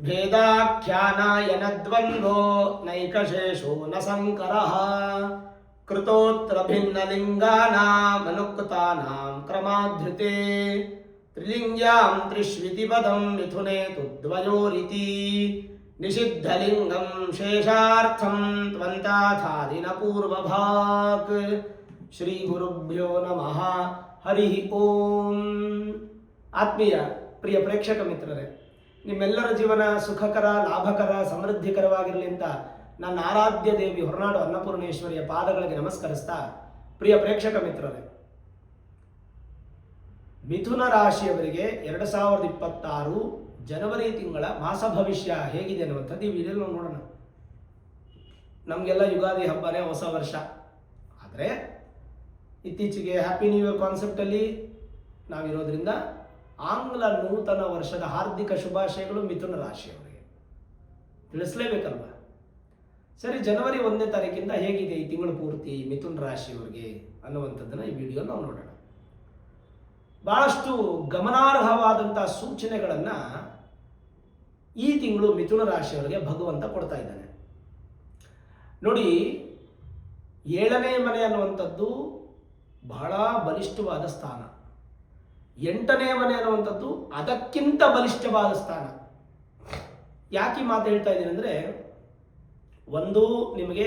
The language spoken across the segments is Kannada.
ಭೇದಾಖ್ಯಾನಾಯನ ದ್ವಂದ್ವೋ ನೈಕಶೇಷೋ ನ ಸಂಕರಃ ಕೃತೋತ್ರ ಭಿನ್ನ ಲಿಂಗಾನಾಮನುಕ್ತಾನಾಂ ಕ್ರಮಾಧೃತೆ ತ್ರಿಲಿಂಗ್ಯಾಂ ತ್ರಿಶ್ವಿತಿ ಪದಂ ಮಿಥುನೆ ತು ದ್ವಯೋರಿತಿ ನಿಷಿದ್ಧಲಿಂಗಂ ಶೇಷಾರ್ಥಂ ತ್ವಂತಾಥಾದಿನ ಪೂರ್ವಭಾಕ್. ಶ್ರೀ ಗುರುಭ್ಯೋ ನಮಃ. ಹರಿ ಓಂ. ಆತ್ಮೀಯ ಪ್ರಿಯ ಪ್ರೇಕ್ಷಕ ಮಿತ್ರರೇ, ನಿಮ್ಮೆಲ್ಲರ ಜೀವನ ಸುಖಕರ, ಲಾಭಕರ, ಸಮೃದ್ಧಿಕರವಾಗಿರಲಿ ಅಂತ ನನ್ನ ಆರಾಧ್ಯ ದೇವಿ ಹೊರನಾಡು ಅನ್ನಪೂರ್ಣೇಶ್ವರಿಯ ಪಾದಗಳಿಗೆ ನಮಸ್ಕರಿಸ್ತಾ, ಪ್ರಿಯ ಪ್ರೇಕ್ಷಕ ಮಿತ್ರರೇ, ಮಿಥುನ ರಾಶಿಯವರಿಗೆ 2026 ಜನವರಿ ತಿಂಗಳ ಮಾಸ ಭವಿಷ್ಯ ಹೇಗಿದೆ ಅನ್ನುವಂಥದ್ದು ಈ ವಿಡಿಯೋದಲ್ಲಿ ನೋಡೋಣ. ನಮಗೆಲ್ಲ ಯುಗಾದಿ ಹಬ್ಬನೇ ಹೊಸ ವರ್ಷ. ಆದರೆ ಇತ್ತೀಚೆಗೆ ಹ್ಯಾಪಿ ನ್ಯೂ ಇಯರ್ ಕಾನ್ಸೆಪ್ಟಲ್ಲಿ ನಾವಿರೋದ್ರಿಂದ ಆಂಗ್ಲ ನೂತನ ವರ್ಷದ ಹಾರ್ದಿಕ ಶುಭಾಶಯಗಳು ಮಿಥುನ ರಾಶಿಯವರಿಗೆ ತಿಳಿಸಲೇಬೇಕಲ್ವ. ಸರಿ, ಜನವರಿ 1ನೇ ತಾರೀಕಿಂದ ಹೇಗಿದೆ ಈ ತಿಂಗಳು ಪೂರ್ತಿ ಮಿಥುನ ರಾಶಿಯವರಿಗೆ ಅನ್ನುವಂಥದ್ದನ್ನು ಈ ವಿಡಿಯೋ ನಾವು ನೋಡೋಣ. ಬಹಳಷ್ಟು ಗಮನಾರ್ಹವಾದಂಥ ಸೂಚನೆಗಳನ್ನು ಈ ತಿಂಗಳು ಮಿಥುನ ರಾಶಿಯವರಿಗೆ ಭಗವಂತ ಕೊಡ್ತಾ ಇದ್ದಾನೆ. ನೋಡಿ, 7ನೇ ಮನೆ ಅನ್ನುವಂಥದ್ದು ಬಹಳ ಬಲಿಷ್ಠವಾದ ಸ್ಥಾನ. 8ನೇ ಮನೆ ಅನ್ನುವಂಥದ್ದು ಅದಕ್ಕಿಂತ ಬಲಿಷ್ಠವಾದ ಸ್ಥಾನ. ಯಾಕೆ ಮಾತು ಹೇಳ್ತಾ ಇದ್ದೀನಿ ಅಂದರೆ, ಒಂದು, ನಿಮಗೆ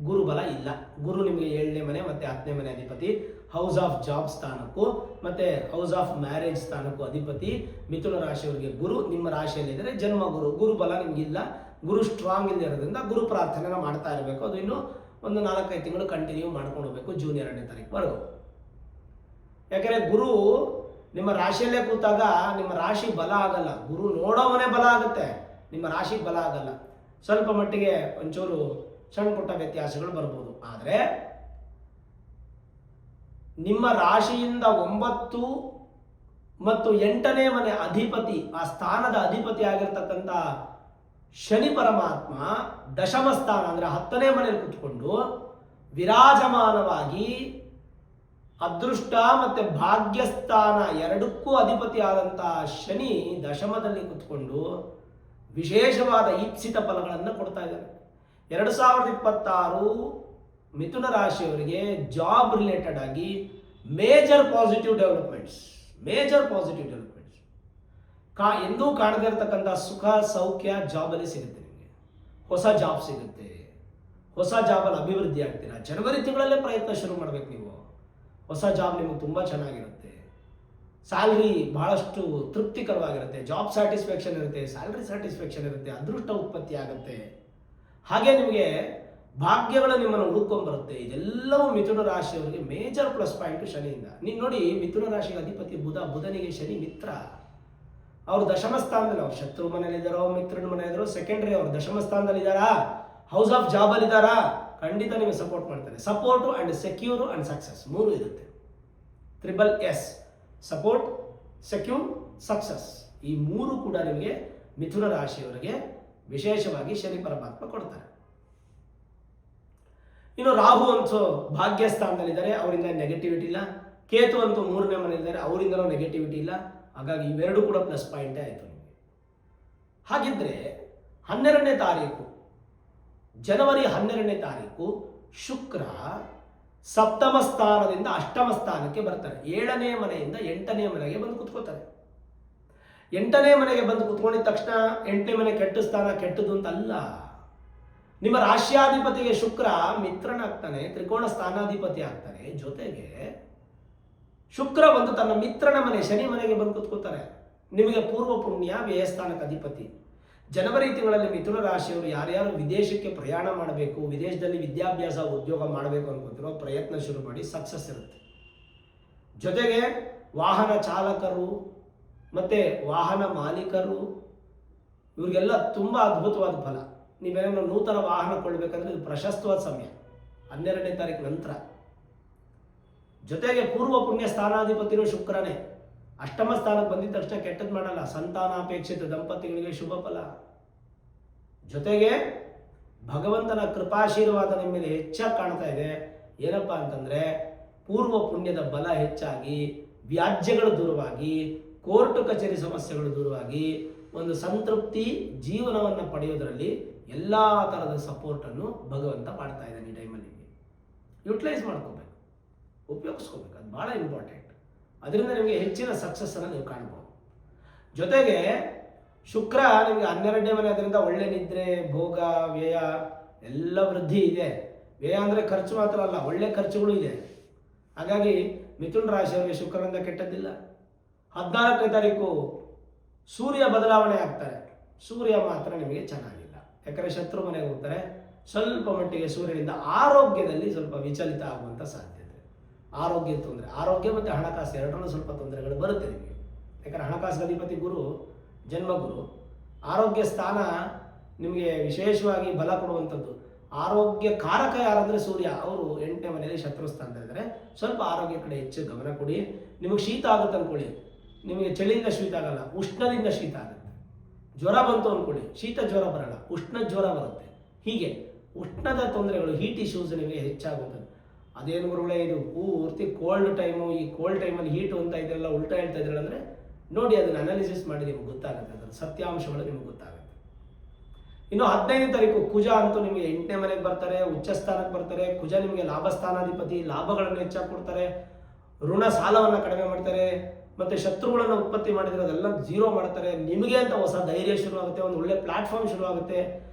ಗುರುಬಲ ಇಲ್ಲ. ಗುರು ನಿಮಗೆ 7ನೇ ಮನೆ ಮತ್ತು 10ನೇ ಮನೆ ಅಧಿಪತಿ, ಹೌಸ್ ಆಫ್ ಜಾಬ್ ಸ್ಥಾನಕ್ಕೂ ಮತ್ತು ಹೌಸ್ ಆಫ್ ಮ್ಯಾರೇಜ್ ಸ್ಥಾನಕ್ಕೂ ಅಧಿಪತಿ ಮಿಥುನ ರಾಶಿಯವರಿಗೆ ಗುರು. ನಿಮ್ಮ ರಾಶಿಯಲ್ಲಿದ್ದರೆ ಜನ್ಮ ಗುರು, ಗುರುಬಲ ನಿಮಗಿಲ್ಲ. ಗುರು ಸ್ಟ್ರಾಂಗ್ ಇಲ್ಲದೆ ಇರೋದ್ರಿಂದ ಗುರು ಪ್ರಾರ್ಥನೆನ ಮಾಡ್ತಾ ಇರಬೇಕು. ಅದು ಇನ್ನೂ ಒಂದು 4-5 ತಿಂಗಳು ಕಂಟಿನ್ಯೂ ಮಾಡ್ಕೊಂಡು ಹೋಗಬೇಕು, ಜೂನ್ 2ನೇ ತಾರೀಕುವರೆಗೂ. ಯಾಕೆಂದರೆ ಗುರು ನಿಮ್ಮ ರಾಶಿಯಲ್ಲೇ ಕೂತಾಗ ನಿಮ್ಮ ರಾಶಿ ಬಲ ಆಗಲ್ಲ. ಗುರು ನೋಡೋವನೇ ಬಲ ಆಗುತ್ತೆ, ನಿಮ್ಮ ರಾಶಿ ಬಲ ಆಗಲ್ಲ. ಸ್ವಲ್ಪ ಮಟ್ಟಿಗೆ ಒಂಚೂರು ಸಣ್ಣ ಪುಟ್ಟ ವ್ಯತ್ಯಾಸಗಳು ಬರ್ಬೋದು. ಆದರೆ ನಿಮ್ಮ ರಾಶಿಯಿಂದ 9 ಮತ್ತು 8ನೇ ಮನೆ ಅಧಿಪತಿ, ಆ ಸ್ಥಾನದ ಅಧಿಪತಿ ಆಗಿರ್ತಕ್ಕಂಥ ಶನಿ ಪರಮಾತ್ಮ ದಶಮ ಸ್ಥಾನ ಅಂದರೆ 10ನೇ ಮನೆಯಲ್ಲಿ ಕೂತ್ಕೊಂಡು ವಿರಾಜಮಾನವಾಗಿ ಅದೃಷ್ಟ ಮತ್ತು ಭಾಗ್ಯಸ್ಥಾನ ಎರಡಕ್ಕೂ ಅಧಿಪತಿ ಆದಂತಹ ಶನಿ ದಶಮದಲ್ಲಿ ಕೂತ್ಕೊಂಡು ವಿಶೇಷವಾದ ಈಪ್ಸಿತ ಫಲಗಳನ್ನು ಕೊಡ್ತಾ ಇದ್ದಾರೆ. 2026 ಮಿಥುನ ರಾಶಿಯವರಿಗೆ ಜಾಬ್ ರಿಲೇಟೆಡ್ ಆಗಿ ಮೇಜರ್ ಪಾಸಿಟಿವ್ ಡೆವಲಪ್ಮೆಂಟ್ಸ್ ಎಂದೂ ಕಾಣದೇ ಇರತಕ್ಕಂಥ ಸುಖ ಸೌಖ್ಯ ಜಾಬಲ್ಲಿ ಸಿಗುತ್ತೆ. ನಿಮಗೆ ಹೊಸ ಜಾಬ್ ಸಿಗುತ್ತೆ, ಹೊಸ ಜಾಬಲ್ಲಿ ಅಭಿವೃದ್ಧಿ ಆಗ್ತೀರಾ. ಜನವರಿ ತಿಂಗಳಲ್ಲೇ ಪ್ರಯತ್ನ ಶುರು ಮಾಡಬೇಕು ನೀವು. ಹೊಸ ಜಾಬ್ ನಿಮಗೆ ತುಂಬ ಚೆನ್ನಾಗಿರುತ್ತೆ, ಸ್ಯಾಲ್ರಿ ಬಹಳಷ್ಟು ತೃಪ್ತಿಕರವಾಗಿರುತ್ತೆ, ಜಾಬ್ ಸ್ಯಾಟಿಸ್ಫ್ಯಾಕ್ಷನ್ ಇರುತ್ತೆ, ಸ್ಯಾಲ್ರಿ ಸ್ಯಾಟಿಸ್ಫ್ಯಾಕ್ಷನ್ ಇರುತ್ತೆ, ಅದೃಷ್ಟ ಉತ್ಪತ್ತಿ ಆಗುತ್ತೆ. ಹಾಗೆ ನಿಮಗೆ ಭಾಗ್ಯಗಳು ನಿಮ್ಮನ್ನು ಹುಡುಕೊಂಡ್ಬರುತ್ತೆ. ಇದೆಲ್ಲವೂ ಮಿಥುನ ರಾಶಿಯವರಿಗೆ ಮೇಜರ್ ಪ್ಲಸ್ ಪಾಯಿಂಟ್ ಶನಿಯಿಂದ. ನೀವು ನೋಡಿ, ಮಿಥುನ ರಾಶಿಗೆ ಅಧಿಪತಿ ಬುಧನಿಗೆ ಶನಿ ಮಿತ್ರ. ಅವರು ದಶಮ ಸ್ಥಾನದಲ್ಲಿ, ಅವ್ರು ಶತ್ರು ಮನೆಯಲ್ಲಿದ್ದಾರೋ ಮಿತ್ರನ ಮನೆಯಲ್ಲಿದ್ದಾರೋ ಸೆಕೆಂಡ್ರಿ, ಅವರು ದಶಮ ಸ್ಥಾನದಲ್ಲಿದ್ದಾರಾ, ಹೌಸ್ ಆಫ್ ಜಾಬಲ್ಲಿ ಇದ್ದಾರಾ, ಖಂಡಿತ ನಿಮಗೆ ಸಪೋರ್ಟ್ ಮಾಡ್ತಾರೆ. ಸಪೋರ್ಟು ಅಂಡ್ ಸೆಕ್ಯೂರು ಅಂಡ್ ಸಕ್ಸಸ್ 3 ಇರುತ್ತೆ. SSS, support, secure, success. ಈ 3 ಕೂಡ ನಿಮಗೆ ಮಿಥುನ ರಾಶಿಯವರಿಗೆ ವಿಶೇಷವಾಗಿ ಶನಿ ಪರಮಾತ್ಮ ಕೊಡ್ತಾರೆ. ಇನ್ನು ರಾಹು ಅಂತೂ ಭಾಗ್ಯಸ್ಥಾನದಲ್ಲಿದ್ದಾರೆ, ಅವರಿಂದ ನೆಗೆಟಿವಿಟಿ ಇಲ್ಲ. ಕೇತು ಅಂತೂ 3ನೇ ಮನೆಯಲ್ಲಿದ್ದಾರೆ, ಅವರಿಂದಲೂ ನೆಗೆಟಿವಿಟಿ ಇಲ್ಲ. ಹಾಗಾಗಿ ಇವೆರಡೂ ಕೂಡ ಪ್ಲಸ್ ಪಾಯಿಂಟೇ ಆಯಿತು ನಿಮಗೆ. ಹಾಗಿದ್ರೆ 12ನೇ ತಾರೀಕು, ಜನವರಿ 12ನೇ ತಾರೀಕು ಶುಕ್ರ ಸಪ್ತಮ ಸ್ಥಾನದಿಂದ ಅಷ್ಟಮ ಸ್ಥಾನಕ್ಕೆ ಬರ್ತಾರೆ. 7ನೇ ಮನೆಯಿಂದ 8ನೇ ಮನೆಗೆ ಬಂದು ಕುತ್ಕೋತಾರೆ. 8ನೇ ಮನೆಗೆ ಬಂದು ಕುತ್ಕೊಂಡಿದ ತಕ್ಷಣ 8ನೇ ಮನೆ ಕೆಟ್ಟ ಸ್ಥಾನ, ಕೆಟ್ಟದ್ದು ಅಂತ ಅಲ್ಲ. ನಿಮ್ಮ ರಾಶ್ಯಾಧಿಪತಿಗೆ ಶುಕ್ರ ಮಿತ್ರನಾಗ್ತಾನೆ, ತ್ರಿಕೋಣ ಸ್ಥಾನಾಧಿಪತಿ ಆಗ್ತಾನೆ. ಜೊತೆಗೆ ಶುಕ್ರ ಬಂದು ತನ್ನ ಮಿತ್ರನ ಮನೆ ಶನಿ ಮನೆಗೆ ಬಂದು ಕುತ್ಕೋತಾರೆ. ನಿಮಗೆ ಪೂರ್ವ ಪುಣ್ಯ ವ್ಯಯಸ್ಥಾನಕ್ಕೆ ಅಧಿಪತಿ. ಜನವರಿ ತಿಂಗಳಲ್ಲಿ ಮಿಥುನ ರಾಶಿಯವರು ಯಾರ್ಯಾರು ವಿದೇಶಕ್ಕೆ ಪ್ರಯಾಣ ಮಾಡಬೇಕು, ವಿದೇಶದಲ್ಲಿ ವಿದ್ಯಾಭ್ಯಾಸ ಉದ್ಯೋಗ ಮಾಡಬೇಕು ಅನ್ಕೋತಿರೋ ಪ್ರಯತ್ನ ಶುರು ಮಾಡಿ, ಸಕ್ಸಸ್ ಇರುತ್ತೆ. ಜೊತೆಗೆ ವಾಹನ ಚಾಲಕರು ಮತ್ತು ವಾಹನ ಮಾಲೀಕರು ಇವರಿಗೆಲ್ಲ ತುಂಬ ಅದ್ಭುತವಾದ ಫಲ. ನೀವೇನೋ ನೂತನ ವಾಹನ ಕೊಳ್ಳಬೇಕಂದ್ರೆ ಇದು ಪ್ರಶಸ್ತವಾದ ಸಮಯ, 12ನೇ ತಾರೀಕು ನಂತರ. ಜೊತೆಗೆ ಪೂರ್ವ ಪುಣ್ಯ ಸ್ಥಾನಾಧಿಪತಿನೂ ಶುಕ್ರನೇ. ಅಷ್ಟಮ ಸ್ಥಾನಕ್ಕೆ ಬಂದಿದ್ದ ತಕ್ಷಣ ಕೆಟ್ಟದ್ದು ಮಾಡಲ್ಲ. ಸಂತಾನಾಪೇಕ್ಷಿತ ದಂಪತಿಗಳಿಗೆ ಶುಭ ಫಲ. ಜೊತೆಗೆ ಭಗವಂತನ ಕೃಪಾಶೀರ್ವಾದ ನಿಮ್ಮ ಮೇಲೆ ಹೆಚ್ಚಾಗಿ ಕಾಣ್ತಾ ಇದೆ. ಏನಪ್ಪ ಅಂತಂದರೆ, ಪೂರ್ವ ಪುಣ್ಯದ ಬಲ ಹೆಚ್ಚಾಗಿ, ವ್ಯಾಜ್ಯಗಳು ದೂರವಾಗಿ, ಕೋರ್ಟ್ ಕಚೇರಿ ಸಮಸ್ಯೆಗಳು ದೂರವಾಗಿ, ಒಂದು ಸಂತೃಪ್ತಿ ಜೀವನವನ್ನು ಪಡೆಯೋದರಲ್ಲಿ ಎಲ್ಲ ಥರದ ಸಪೋರ್ಟನ್ನು ಭಗವಂತ ಮಾಡ್ತಾ ಇದ್ದಾನೆ ಈ ಟೈಮಲ್ಲಿ. ಯುಟಿಲೈಸ್ ಮಾಡ್ಕೋಬೇಕು, ಉಪಯೋಗಿಸ್ಕೋಬೇಕು, ಅದು ಭಾಳ ಇಂಪಾರ್ಟೆಂಟ್. ಅದರಿಂದ ನಿಮಗೆ ಹೆಚ್ಚಿನ ಸಕ್ಸಸ್ಸನ್ನು ನೀವು ಕಾಣ್ಬೋದು. ಜೊತೆಗೆ ಶುಕ್ರ ನಿಮಗೆ 12ನೇ ಮನೆ, ಅದರಿಂದ ಒಳ್ಳೆ ನಿದ್ರೆ, ಭೋಗ, ವ್ಯಯ ಎಲ್ಲ ವೃದ್ಧಿ ಇದೆ. ವ್ಯಯ ಅಂದರೆ ಖರ್ಚು ಮಾತ್ರ ಅಲ್ಲ, ಒಳ್ಳೆ ಖರ್ಚುಗಳು ಇದೆ. ಹಾಗಾಗಿ ಮಿಥುನ ರಾಶಿಯವರಿಗೆ ಶುಕ್ರನಿಂದ ಕೆಟ್ಟದ್ದಿಲ್ಲ. 14ನೇ ತಾರೀಕು ಸೂರ್ಯ ಬದಲಾವಣೆ ಆಗ್ತಾರೆ. ಸೂರ್ಯ ಮಾತ್ರ ನಿಮಗೆ ಚೆನ್ನಾಗಿಲ್ಲ, ಯಾಕಂದರೆ ಶತ್ರು ಮನೆಗೆ ಹೋಗ್ತಾರೆ. ಸ್ವಲ್ಪ ಮಟ್ಟಿಗೆ ಸೂರ್ಯನಿಂದ ಆರೋಗ್ಯದಲ್ಲಿ ಸ್ವಲ್ಪ ವಿಚಲಿತ ಆಗುವಂಥ ಸಾಧ್ಯತೆ, ಆರೋಗ್ಯ ತೊಂದರೆ, ಆರೋಗ್ಯ ಮತ್ತು ಹಣಕಾಸು ಎರಡರಲ್ಲೂ ಸ್ವಲ್ಪ ತೊಂದರೆಗಳು ಬರುತ್ತೆ ನಿಮಗೆ. ಯಾಕಂದರೆ ಹಣಕಾಸು ಅಧಿಪತಿ ಗುರು, ಜನ್ಮಗುರು. ಆರೋಗ್ಯ ಸ್ಥಾನ ನಿಮಗೆ ವಿಶೇಷವಾಗಿ ಬಲ ಕೊಡುವಂಥದ್ದು. ಆರೋಗ್ಯ ಕಾರಕ ಯಾರಂದರೆ ಸೂರ್ಯ, ಅವರು 8ನೇ ಮನೆಯಲ್ಲಿ ಶತ್ರು ಸ್ಥಾನದಲ್ಲಿದ್ದಾರೆ. ಸ್ವಲ್ಪ ಆರೋಗ್ಯ ಕಡೆ ಹೆಚ್ಚು ಗಮನ ಕೊಡಿ. ನಿಮಗೆ ಶೀತ ಆಗುತ್ತೆ ಅಂದ್ಕೊಳ್ಳಿ, ನಿಮಗೆ ಚಳಿಯಿಂದ ಶೀತ ಆಗಲ್ಲ, ಉಷ್ಣದಿಂದ ಶೀತ ಆಗುತ್ತೆ. ಜ್ವರ ಬಂತು ಅಂದ್ಕೊಳ್ಳಿ, ಶೀತ ಜ್ವರ ಬರಲ್ಲ, ಉಷ್ಣ ಜ್ವರ ಬರುತ್ತೆ. ಹೀಗೆ ಉಷ್ಣದ ತೊಂದರೆಗಳು, ಹೀಟ್ ಇಶ್ಯೂಸ್ ನಿಮಗೆ ಹೆಚ್ಚಾಗುತ್ತದೆ. ಅದೇನು ಗುರುಗಳೇ ಇದು ಪೂರ್ತಿ ಕೋಲ್ಡ್ ಟೈಮು, ಈ ಕೋಲ್ಡ್ ಟೈಮಲ್ಲಿ ಹೀಟು ಅಂತ ಇದೆಲ್ಲ ಉಲ್ಟಾ ಹೇಳ್ತಾ ಇದ್ರಲ್ಲ ಅಂದರೆ ನೋಡಿ, ಅದನ್ನು ಅನಾಲಿಸಿಸ್ ಮಾಡಿ ನಿಮಗೆ ಗೊತ್ತಾಗುತ್ತೆ, ಅದರ ಸತ್ಯಾಂಶಗಳು ನಿಮಗೆ ಗೊತ್ತಾಗುತ್ತೆ. ಇನ್ನು 15ನೇ ತಾರೀಕು ಕುಜ ಅಂತೂ ನಿಮಗೆ 8ನೇ ಮನೆಗೆ ಬರ್ತಾರೆ, ಉಚ್ಚ ಸ್ಥಾನಕ್ಕೆ ಬರ್ತಾರೆ. ಕುಜ ನಿಮಗೆ ಲಾಭ ಸ್ಥಾನಾಧಿಪತಿ, ಲಾಭಗಳನ್ನು ಹೆಚ್ಚಾಗಿ ಕೊಡ್ತಾರೆ, ಋಣ ಸಾಲವನ್ನು ಕಡಿಮೆ ಮಾಡ್ತಾರೆ, ಮತ್ತು ಶತ್ರುಗಳನ್ನು ಉತ್ಪತ್ತಿ ಮಾಡಿದರೆ ಅದೆಲ್ಲ ಜೀರೋ ಮಾಡ್ತಾರೆ. ನಿಮಗೆ ಅಂತ ಹೊಸ ಧೈರ್ಯ ಶುರುವಾಗುತ್ತೆ, ಒಂದು ಒಳ್ಳೆ ಪ್ಲಾಟ್ಫಾರ್ಮ್ ಶುರುವಾಗುತ್ತೆ.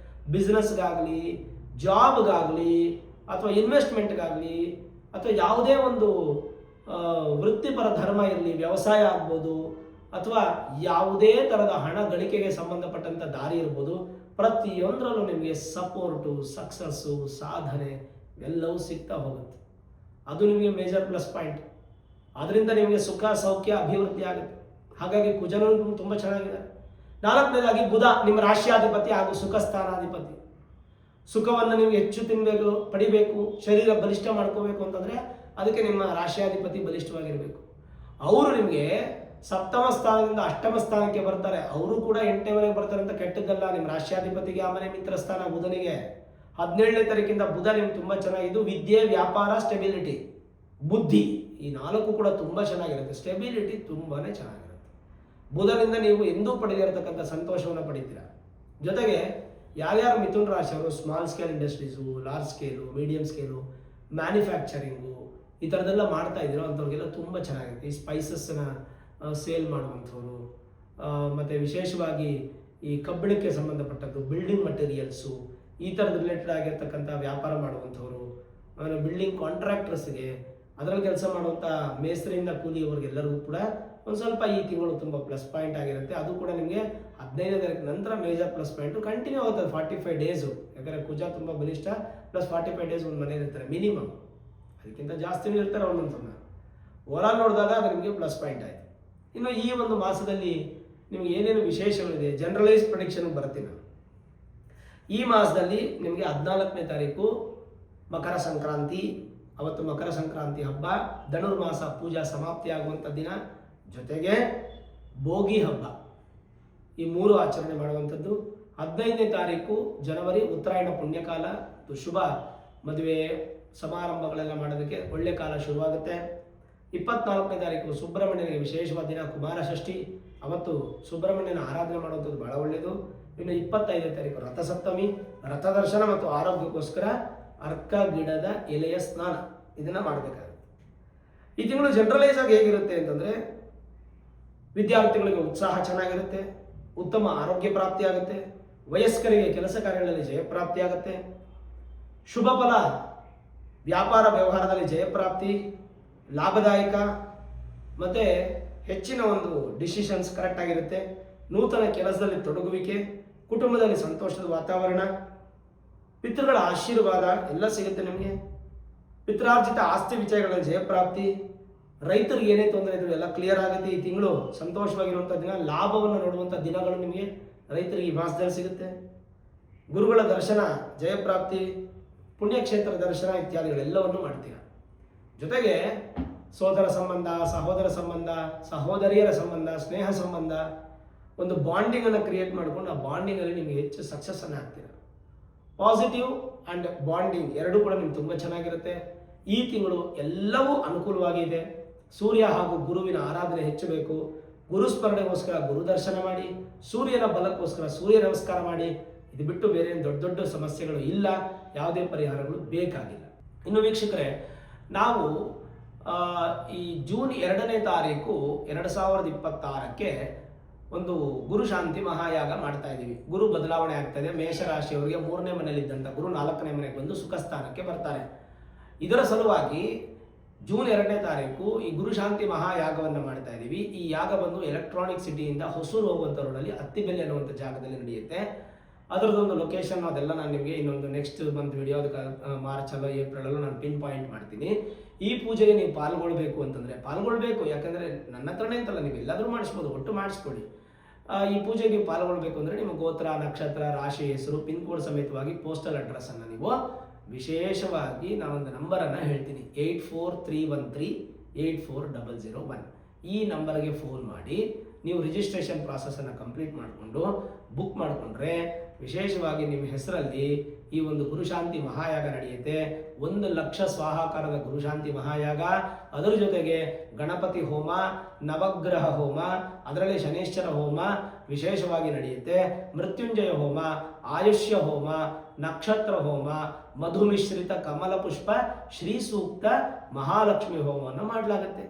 ಬಿಸ್ನೆಸ್ಗಾಗಲಿ, ಜಾಬ್ಗಾಗಲಿ, ಅಥವಾ ಇನ್ವೆಸ್ಟ್ಮೆಂಟ್ಗಾಗಲಿ, ಅಥವಾ ಯಾವುದೇ ಒಂದು ವೃತ್ತಿಪರ ಧರ್ಮ ಇರಲಿ, ವ್ಯವಸಾಯ ಆಗ್ಬೋದು, ಅಥವಾ ಯಾವುದೇ ಥರದ ಹಣ ಗಳಿಕೆಗೆ ಸಂಬಂಧಪಟ್ಟಂಥ ದಾರಿ ಇರ್ಬೋದು, ಪ್ರತಿಯೊಂದರಲ್ಲೂ ನಿಮಗೆ ಸಪೋರ್ಟು, ಸಕ್ಸಸ್ಸು, ಸಾಧನೆ ಎಲ್ಲವೂ ಸಿಗ್ತಾ ಹೋಗುತ್ತೆ. ಅದು ನಿಮಗೆ ಮೇಜರ್ ಪ್ಲಸ್ ಪಾಯಿಂಟ್. ಅದರಿಂದ ನಿಮಗೆ ಸುಖ, ಸೌಖ್ಯ, ಅಭಿವೃದ್ಧಿ ಆಗುತ್ತೆ. ಹಾಗಾಗಿ ಕುಜನೂ ತುಂಬ ಚೆನ್ನಾಗಿದೆ. 4ನೇದಾಗಿ ಬುಧ ನಿಮ್ಮ ರಾಶಿಯಾಧಿಪತಿ ಹಾಗೂ ಸುಖ ಸ್ಥಾನಾಧಿಪತಿ. ಸುಖವನ್ನು ನೀವು ಹೆಚ್ಚು ತಿನ್ನಬೇಕು, ಪಡಿಬೇಕು, ಶರೀರ ಬಲಿಷ್ಠ ಮಾಡ್ಕೋಬೇಕು ಅಂತಂದರೆ ಅದಕ್ಕೆ ನಿಮ್ಮ ರಾಶಿಯಾಧಿಪತಿ ಬಲಿಷ್ಠವಾಗಿರಬೇಕು. ಅವರು ನಿಮಗೆ 7ಮ ಸ್ಥಾನದಿಂದ 8ಮ ಸ್ಥಾನಕ್ಕೆ ಬರ್ತಾರೆ. ಅವರು ಕೂಡ 8ನೇ ಮನೆಗೆ ಬರ್ತಾರೆ ಅಂತ ಕೆಟ್ಟದ್ದಲ್ಲ. ನಿಮ್ಮ ರಾಶಿಯಾಧಿಪತಿಗೆ ಆ ಮನೆ ಮಿತ್ರ ಸ್ಥಾನ ಬುಧನಿಗೆ. 17ನೇ ತಾರೀಕಿಂದ ಬುಧ ನಿಮ್ಗೆ ತುಂಬ ಚೆನ್ನಾಗಿದ್ದು, ವಿದ್ಯೆ, ವ್ಯಾಪಾರ, ಸ್ಟೆಬಿಲಿಟಿ, ಬುದ್ಧಿ, ಈ 4 ಕೂಡ ತುಂಬ ಚೆನ್ನಾಗಿರುತ್ತೆ. ಸ್ಟೆಬಿಲಿಟಿ ತುಂಬಾ ಚೆನ್ನಾಗಿರುತ್ತೆ. ಬುಧನಿಂದ ನೀವು ಎಂದೂ ಪಡೆದಿರತಕ್ಕಂಥ ಸಂತೋಷವನ್ನು ಪಡಿತೀರಾ. ಜೊತೆಗೆ ಯಾರ್ಯಾರು ಮಿಥುನ ರಾಶಿಯವರು small scale industries, large scale, medium scale, manufacturing ಈ ಥರದ್ದೆಲ್ಲ ಮಾಡ್ತಾ ಇದ್ದೀರೋ ಅಂಥವ್ರಿಗೆಲ್ಲ ತುಂಬ ಚೆನ್ನಾಗಿರುತ್ತೆ. ಈ ಸ್ಪೈಸಸ್ನ ಸೇಲ್ ಮಾಡುವಂಥವ್ರು, ಮತ್ತು ವಿಶೇಷವಾಗಿ ಈ ಕಬ್ಬಿಣಕ್ಕೆ ಸಂಬಂಧಪಟ್ಟದ್ದು, ಬಿಲ್ಡಿಂಗ್ ಮಟೀರಿಯಲ್ಸು, ಈ ಥರದ ರಿಲೇಟೆಡ್ ಆಗಿರ್ತಕ್ಕಂಥ ವ್ಯಾಪಾರ ಮಾಡುವಂಥವ್ರು, ಆಮೇಲೆ ಬಿಲ್ಡಿಂಗ್ ಕಾಂಟ್ರಾಕ್ಟರ್ಸ್ಗೆ, ಅದರಲ್ಲಿ ಕೆಲಸ ಮಾಡುವಂಥ ಮೇಸ್ತ್ರಿಯಿಂದ ಕೂಲಿಯವರಿಗೆಲ್ಲರಿಗೂ ಕೂಡ ಒಂದು ಸ್ವಲ್ಪ ಈ ತಿಂಗಳು ತುಂಬ ಪ್ಲಸ್ ಪಾಯಿಂಟ್ ಆಗಿರುತ್ತೆ. ಅದು ಕೂಡ ನಿಮಗೆ 15ನೇ ತಾರೀಕು ನಂತರ ಮೇಜರ್ ಪ್ಲಸ್ ಪಾಯಿಂಟು ಕಂಟಿನ್ಯೂ ಆಗುತ್ತೆ. 45 ಡೇಸು, ಯಾಕಂದರೆ ಕುಜ ತುಂಬ ಬಲಿಷ್ಠ, ಪ್ಲಸ್ 45 ಡೇಸ್ ಒಂದು ಮನೇಲಿ ಇರ್ತಾರೆ ಮಿನಿಮಮ್, ಅದಕ್ಕಿಂತ ಜಾಸ್ತಿನೂ ಇರ್ತಾರೆ ಒಂದೊಂದು. ಓವರಾಲ್ ನೋಡಿದಾಗ ಅದು ನಿಮಗೆ ಪ್ಲಸ್ ಪಾಯಿಂಟ್ ಆಯಿತು. ಇನ್ನು ಈ ಒಂದು ಮಾಸದಲ್ಲಿ ನಿಮಗೆ ಏನೇನು ವಿಶೇಷಗಳಿದೆ, ಜನರಲೈಸ್ ಪ್ರೆಡಿಕ್ಷನ್ಗೆ ಬರ್ತೀನಿ ನಾನು. ಈ ಮಾಸದಲ್ಲಿ ನಿಮಗೆ 14ನೇ ತಾರೀಕು ಮಕರ ಸಂಕ್ರಾಂತಿ. ಅವತ್ತು ಮಕರ ಸಂಕ್ರಾಂತಿ ಹಬ್ಬ, ಧನುರ್ಮಾಸ ಪೂಜಾ ಸಮಾಪ್ತಿ ಆಗುವಂಥ ದಿನ, ಜೊತೆಗೆ ಭೋಗಿ ಹಬ್ಬ, ಈ 3 ಆಚರಣೆ ಮಾಡುವಂಥದ್ದು. 15ನೇ ತಾರೀಕು ಜನವರಿ ಉತ್ತರಾಯಣ ಪುಣ್ಯಕಾಲ, ಶುಭ ಮದುವೆ ಸಮಾರಂಭಗಳೆಲ್ಲ ಮಾಡೋದಕ್ಕೆ ಒಳ್ಳೆ ಕಾಲ ಶುರುವಾಗುತ್ತೆ. 24ನೇ ತಾರೀಕು ಸುಬ್ರಹ್ಮಣ್ಯನಿಗೆ ವಿಶೇಷವಾದ ದಿನ, ಕುಮಾರ ಷಷ್ಠಿ, ಅವತ್ತು ಸುಬ್ರಹ್ಮಣ್ಯನ ಆರಾಧನೆ ಮಾಡುವಂಥದ್ದು ಭಾಳ ಒಳ್ಳೆಯದು. ಇನ್ನು 25ನೇ ತಾರೀಕು ರಥಸಪ್ತಮಿ, ರಥದರ್ಶನ ಮತ್ತು ಆರೋಗ್ಯಕ್ಕೋಸ್ಕರ ಅರ್ಕ ಗಿಡದ ಎಲೆಯ ಸ್ನಾನ ಇದನ್ನು ಮಾಡಬೇಕಾಗುತ್ತೆ. ಈ ತಿಂಗಳು ಜನರಲೈಸ್ ಆಗಿ ಹೇಗಿರುತ್ತೆ ಅಂತಂದರೆ, ವಿದ್ಯಾರ್ಥಿಗಳಿಗೆ ಉತ್ಸಾಹ ಚೆನ್ನಾಗಿರುತ್ತೆ, ಉತ್ತಮ ಆರೋಗ್ಯ ಪ್ರಾಪ್ತಿಯಾಗುತ್ತೆ, ವಯಸ್ಕರಿಗೆ ಕೆಲಸ ಕಾರ್ಯಗಳಲ್ಲಿ ಜಯಪ್ರಾಪ್ತಿಯಾಗುತ್ತೆ, ಶುಭ ಫಲ, ವ್ಯಾಪಾರ ವ್ಯವಹಾರದಲ್ಲಿ ಜಯಪ್ರಾಪ್ತಿ, ಲಾಭದಾಯಕ, ಮತ್ತು ಹೆಚ್ಚಿನ ಒಂದು ಡಿಸಿಷನ್ಸ್ ಕರೆಕ್ಟಾಗಿರುತ್ತೆ, ನೂತನ ಕೆಲಸದಲ್ಲಿ ತೊಡಗುವಿಕೆ, ಕುಟುಂಬದಲ್ಲಿ ಸಂತೋಷದ ವಾತಾವರಣ, ಪಿತೃಗಳ ಆಶೀರ್ವಾದ ಎಲ್ಲ ಸಿಗುತ್ತೆ ನಿಮಗೆ, ಪಿತ್ರಾರ್ಜಿತ ಆಸ್ತಿ ವಿಷಯಗಳಲ್ಲಿ ಜಯಪ್ರಾಪ್ತಿ, ರೈತರಿಗೆ ಏನೇ ತೊಂದರೆ ಇದ್ರು ಎಲ್ಲ ಕ್ಲಿಯರ್ ಆಗುತ್ತೆ. ಈ ತಿಂಗಳು ಸಂತೋಷವಾಗಿರುವಂಥ ದಿನ, ಲಾಭವನ್ನು ನೋಡುವಂಥ ದಿನಗಳು ನಿಮಗೆ ರೈತರಿಗೆ ಈ ಮಾಸದಲ್ಲಿ ಸಿಗುತ್ತೆ. ಗುರುಗಳ ದರ್ಶನ, ಜಯಪ್ರಾಪ್ತಿ, ಪುಣ್ಯಕ್ಷೇತ್ರ ದರ್ಶನ ಇತ್ಯಾದಿಗಳೆಲ್ಲವನ್ನು ಮಾಡ್ತೀರ. ಜೊತೆಗೆ ಸೋದರ ಸಂಬಂಧ, ಸಹೋದರ ಸಂಬಂಧ, ಸಹೋದರಿಯರ ಸಂಬಂಧ, ಸ್ನೇಹ ಸಂಬಂಧ, ಒಂದು ಬಾಂಡಿಂಗನ್ನು ಕ್ರಿಯೇಟ್ ಮಾಡಿಕೊಂಡು ಆ ಬಾಂಡಿಂಗಲ್ಲಿ ನಿಮಗೆ ಹೆಚ್ಚು ಸಕ್ಸಸ್ಸನ್ನು ಆಗ್ತೀರ. ಪಾಸಿಟಿವ್ ಆ್ಯಂಡ್ ಬಾಂಡಿಂಗ್ ಎರಡೂ ಕೂಡ ನಿಮ್ಗೆ ತುಂಬ ಚೆನ್ನಾಗಿರುತ್ತೆ. ಈ ತಿಂಗಳು ಎಲ್ಲವೂ ಅನುಕೂಲವಾಗಿದೆ. ಸೂರ್ಯ ಹಾಗೂ ಗುರುವಿನ ಆರಾಧನೆ ಹೆಚ್ಚಬೇಕು. ಗುರುಸ್ಮರಣೆಗೋಸ್ಕರ ಗುರು ದರ್ಶನ ಮಾಡಿ, ಸೂರ್ಯನ ಬಲಕ್ಕೋಸ್ಕರ ಸೂರ್ಯ ನಮಸ್ಕಾರ ಮಾಡಿ. ಇದು ಬಿಟ್ಟು ಬೇರೆ ದೊಡ್ಡ ದೊಡ್ಡ ಸಮಸ್ಯೆಗಳು ಇಲ್ಲ, ಯಾವುದೇ ಪರಿಹಾರಗಳು ಬೇಕಾಗಿಲ್ಲ. ಇನ್ನು ವೀಕ್ಷಕರೇ, ನಾವು ಈ ಜೂನ್ 2ನೇ ತಾರೀಕು 2026ಕ್ಕೆ ಒಂದು ಗುರು ಶಾಂತಿ ಮಹಾಯಾಗ ಮಾಡ್ತಾ ಇದ್ದೀವಿ. ಗುರು ಬದಲಾವಣೆ ಆಗ್ತಾ ಇದೆ. ಮೇಷರಾಶಿಯವರಿಗೆ 3ನೇ ಮನೆಯಲ್ಲಿದ್ದಂಥ ಗುರು 4ನೇ ಮನೆಗೆ ಬಂದು ಸುಖ ಸ್ಥಾನಕ್ಕೆ ಬರ್ತಾರೆ. ಇದರ ಸಲುವಾಗಿ ಜೂನ್ 2ನೇ ತಾರೀಕು ಈ ಗುರು ಶಾಂತಿ ಮಹಾಯಾಗವನ್ನು ಮಾಡ್ತಾ ಇದ್ದೀವಿ. ಈ ಯಾಗ ಬಂದು ಎಲೆಕ್ಟ್ರಾನಿಕ್ ಸಿಟಿಯಿಂದ ಹೊಸೂರು ಹೋಗುವಂಥ ರೋಡಲ್ಲಿ ಅತ್ತಿಬೆಲೆ ಅನ್ನುವಂಥ ಜಾಗದಲ್ಲಿ ನಡೆಯುತ್ತೆ. ಅದರದೊಂದು ಲೊಕೇಶನ್ ಅದೆಲ್ಲ ನಾನು ನಿಮಗೆ ಇನ್ನೊಂದು ನೆಕ್ಸ್ಟ್ ಮಂತ್ ವಿಡಿಯೋ, ಮಾರ್ಚ್ ಅಲ್ಲೋ ಏಪ್ರಿಲ್ ಅಲ್ಲೋ ನಾನು ಪಿನ್ ಪಾಯಿಂಟ್ ಮಾಡ್ತೀನಿ. ಈ ಪೂಜೆಗೆ ನೀವು ಪಾಲ್ಗೊಳ್ಬೇಕು ಅಂತಂದರೆ ಪಾಲ್ಗೊಳ್ಬೇಕು. ಯಾಕಂದರೆ ನನ್ನ ಹತ್ರನೇ ಅಂತಲ್ಲ, ನೀವು ಎಲ್ಲಾದರೂ ಮಾಡಿಸ್ಬೋದು, ಒಟ್ಟು ಮಾಡಿಸ್ಕೊಡಿ. ಈ ಪೂಜೆಗೆ ಪಾಲ್ಗೊಳ್ಬೇಕು ಅಂದರೆ ನಿಮ್ಮ ಗೋತ್ರ, ನಕ್ಷತ್ರ, ರಾಶಿ, ಹೆಸರು, ಪಿನ್ ಕೋಡ್ ಸಮೇತವಾಗಿ ಪೋಸ್ಟಲ್ ಅಡ್ರೆಸ್ಸನ್ನು ನೀವು ವಿಶೇಷವಾಗಿ ನಾನೊಂದು ನಂಬರನ್ನು ಹೇಳ್ತೀನಿ, 8431384001. ಈ ನಂಬರ್ಗೆ ಫೋನ್ ಮಾಡಿ ನೀವು ರಿಜಿಸ್ಟ್ರೇಷನ್ ಪ್ರಾಸೆಸನ್ನು ಕಂಪ್ಲೀಟ್ ಮಾಡಿಕೊಂಡು ಬುಕ್ ಮಾಡಿಕೊಂಡ್ರೆ ವಿಶೇಷವಾಗಿ ನಿಮ್ಮ ಹೆಸರಲ್ಲಿ ಈ ಒಂದು ಗುರುಶಾಂತಿ ಮಹಾಯಾಗ ನಡೆಯುತ್ತೆ. 1,00,000 ಸ್ವಾಹಾಕಾರದ ಗುರುಶಾಂತಿ ಮಹಾಯಾಗ, ಅದರ ಜೊತೆಗೆ ಗಣಪತಿ ಹೋಮ, ನವಗ್ರಹ ಹೋಮ, ಅದರಲ್ಲಿ ಶನೇಶ್ವರ ಹೋಮ ವಿಶೇಷವಾಗಿ ನಡೆಯುತ್ತೆ. ಮೃತ್ಯುಂಜಯ ಹೋಮ, ಆಯುಷ್ಯ ಹೋಮ, ನಕ್ಷತ್ರ ಹೋಮ, ಮಧು ಮಿಶ್ರಿತ ಕಮಲ ಪುಷ್ಪ ಶ್ರೀ ಸೂಕ್ತ ಮಹಾಲಕ್ಷ್ಮಿ ಹೋಮವನ್ನು ಮಾಡಲಾಗುತ್ತೆ.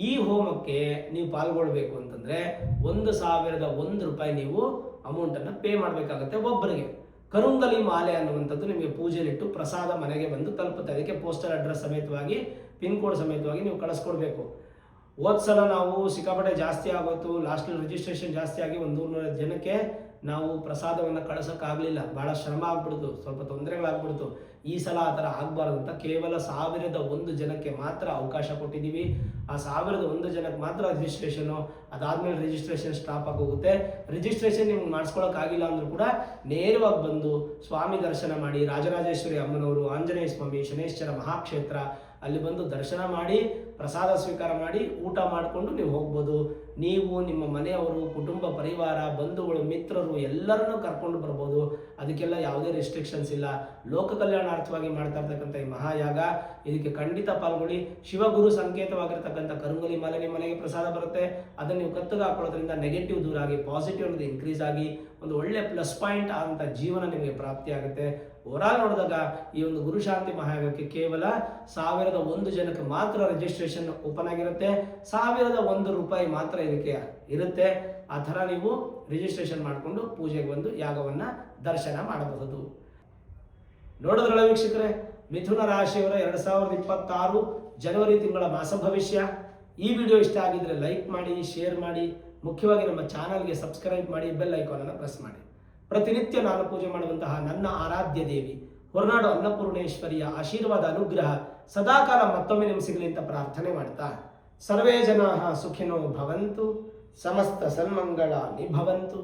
ಈ ಹೋಮಕ್ಕೆ ನೀವು ಪಾಲ್ಗೊಳ್ಬೇಕು ಅಂತಂದರೆ 1,001 ರೂಪಾಯಿ ನೀವು ಅಮೌಂಟನ್ನು ಪೇ ಮಾಡಬೇಕಾಗುತ್ತೆ ಒಬ್ಬರಿಗೆ. ಕರುಂಗಲಿ ಮಾಲೆ ಅನ್ನುವಂಥದ್ದು ನಿಮಗೆ ಪೂಜೆಲಿಟ್ಟು ಪ್ರಸಾದ ಮನೆಗೆ ಬಂದು ತಲುಪುತ್ತೆ. ಅದಕ್ಕೆ ಪೋಸ್ಟಲ್ ಅಡ್ರೆಸ್ ಸಮೇತವಾಗಿ ಪಿನ್ ಕೋಡ್ ಸಮೇತವಾಗಿ ನೀವು ಕಳಿಸ್ಕೊಡ್ಬೇಕು. ಹೋದ್ಸಲ ನಾವು ಸಿಕ್ಕಾಪಟ್ಟೆ ಜಾಸ್ತಿ ಆಗೋಯ್ತು, ಲಾಸ್ಟಲ್ಲಿ ರಿಜಿಸ್ಟ್ರೇಷನ್ ಜಾಸ್ತಿ ಆಗಿ 100 ಜನಕ್ಕೆ ನಾವು ಪ್ರಸಾದವನ್ನು ಕಳಿಸೋಕ್ಕಾಗಲಿಲ್ಲ. ಭಾಳ ಶ್ರಮ ಆಗ್ಬಿಡ್ತು, ಸ್ವಲ್ಪ ತೊಂದರೆಗಳಾಗ್ಬಿಡ್ತು. ಈ ಸಲ ಆ ಥರ ಆಗಬಾರ್ದು ಅಂತ ಕೇವಲ 1,001 ಜನಕ್ಕೆ ಮಾತ್ರ ಅವಕಾಶ ಕೊಟ್ಟಿದ್ದೀವಿ. ಆ 1,001 ಜನಕ್ಕೆ ಮಾತ್ರ ರಿಜಿಸ್ಟ್ರೇಷನು, ಅದಾದಮೇಲೆ ರಿಜಿಸ್ಟ್ರೇಷನ್ ಸ್ಟಾಪ್ ಆಗೋಗುತ್ತೆ. ರಿಜಿಸ್ಟ್ರೇಷನ್ ನಿಮ್ಗೆ ಮಾಡಿಸ್ಕೊಳ್ಳೋಕ್ಕಾಗಿಲ್ಲ ಅಂದರೂ ಕೂಡ ನೇರವಾಗಿ ಬಂದು ಸ್ವಾಮಿ ದರ್ಶನ ಮಾಡಿ, ರಾಜರಾಜೇಶ್ವರಿ ಅಮ್ಮನವರು, ಆಂಜನೇಯ ಸ್ವಾಮಿ, ಶನೇಶ್ವರ ಮಹಾಕ್ಷೇತ್ರ ಅಲ್ಲಿ ಬಂದು ದರ್ಶನ ಮಾಡಿ ಪ್ರಸಾದ ಸ್ವೀಕಾರ ಮಾಡಿ ಊಟ ಮಾಡಿಕೊಂಡು ನೀವು ಹೋಗ್ಬೋದು. ನೀವು ನಿಮ್ಮ ಮನೆಯವರು, ಕುಟುಂಬ ಪರಿವಾರ, ಬಂಧುಗಳು, ಮಿತ್ರರು ಎಲ್ಲರನ್ನೂ ಕರ್ಕೊಂಡು ಬರ್ಬೋದು. ಅದಕ್ಕೆಲ್ಲ ಯಾವುದೇ ರೆಸ್ಟ್ರಿಕ್ಷನ್ಸ್ ಇಲ್ಲ. ಲೋಕ ಕಲ್ಯಾಣಾರ್ಥವಾಗಿ ಮಾಡ್ತಾ ಇರ್ತಕ್ಕಂಥ ಈ ಮಹಾಯಾಗ, ಇದಕ್ಕೆ ಖಂಡಿತ ಪಾಲ್ಗೊಳ್ಳಿ. ಶಿವಗುರು ಸಂಕೇತವಾಗಿರ್ತಕ್ಕಂಥ ಕರುಂಗಲಿ ಮಾಲೆ ನಿಮ್ಮ ಮನೆಗೆ ಪ್ರಸಾದ ಬರುತ್ತೆ. ಅದನ್ನು ನೀವು ಕತ್ತಿಗೆ ಹಾಕೊಳ್ಳೋದ್ರಿಂದ ನೆಗೆಟಿವ್ ದೂರ ಆಗಿ ಪಾಸಿಟಿವ್ ಅನ್ನೋದು ಇನ್ಕ್ರೀಸ್ ಆಗಿ ಒಂದು ಒಳ್ಳೆ ಪ್ಲಸ್ ಪಾಯಿಂಟ್ ಆದಂಥ ಜೀವನ ನಿಮಗೆ ಪ್ರಾಪ್ತಿಯಾಗುತ್ತೆ. ಓವರಾಲ್ ನೋಡಿದಾಗ ಈ ಒಂದು ಗುರುಶಾಂತಿ ಮಹಾಯಾಗಕ್ಕೆ ಕೇವಲ 1,001 ಜನಕ್ಕೆ ಮಾತ್ರ ರಿಜಿಸ್ಟ್ರೇಷನ್ ಓಪನ್ ಆಗಿರುತ್ತೆ. 1,001 ರೂಪಾಯಿ ಮಾತ್ರ ಇದಕ್ಕೆ ಇರುತ್ತೆ. ಆ ಥರ ನೀವು ರಿಜಿಸ್ಟ್ರೇಷನ್ ಮಾಡಿಕೊಂಡು ಪೂಜೆಗೆ ಬಂದು ಯಾಗವನ್ನು ದರ್ಶನ ಮಾಡಬಹುದು. ನೋಡಿದ್ರಲ್ಲ ವೀಕ್ಷಕರೇ, ಮಿಥುನ ರಾಶಿಯವರ 2026 ಜನವರಿ ತಿಂಗಳ ಮಾಸ ಭವಿಷ್ಯ. ಈ ವಿಡಿಯೋ ಇಷ್ಟ ಆಗಿದ್ರೆ ಲೈಕ್ ಮಾಡಿ, ಶೇರ್ ಮಾಡಿ, ಮುಖ್ಯವಾಗಿ ನಮ್ಮ ಚಾನಲ್ಗೆ ಸಬ್ಸ್ಕ್ರೈಬ್ ಮಾಡಿ, ಬೆಲ್ ಐಕಾನನ್ನು ಪ್ರೆಸ್ ಮಾಡಿ. ಪ್ರತಿನಿತ್ಯ ನಾನು ಪೂಜೆ ಮಾಡುವಂತಹ ನನ್ನ ಆರಾಧ್ಯ ದೇವಿ ಹೊರನಾಡು ಅನ್ನಪೂರ್ಣೇಶ್ವರಿಯ ಆಶೀರ್ವಾದ ಅನುಗ್ರಹ ಸದಾಕಾಲ ಮತ್ತೊಮ್ಮೆ ನಿಮಗೆ ಸಿಗಲಿ ಅಂತ ಪ್ರಾರ್ಥನೆ ಮಾಡ್ತಾ, ಸರ್ವೇ ಜನಾಃ ಸುಖಿನೋ ಭವಂತು, ಸಮಸ್ತ ಸನ್ಮಂಗಳಾನಿ ಭವಂತು.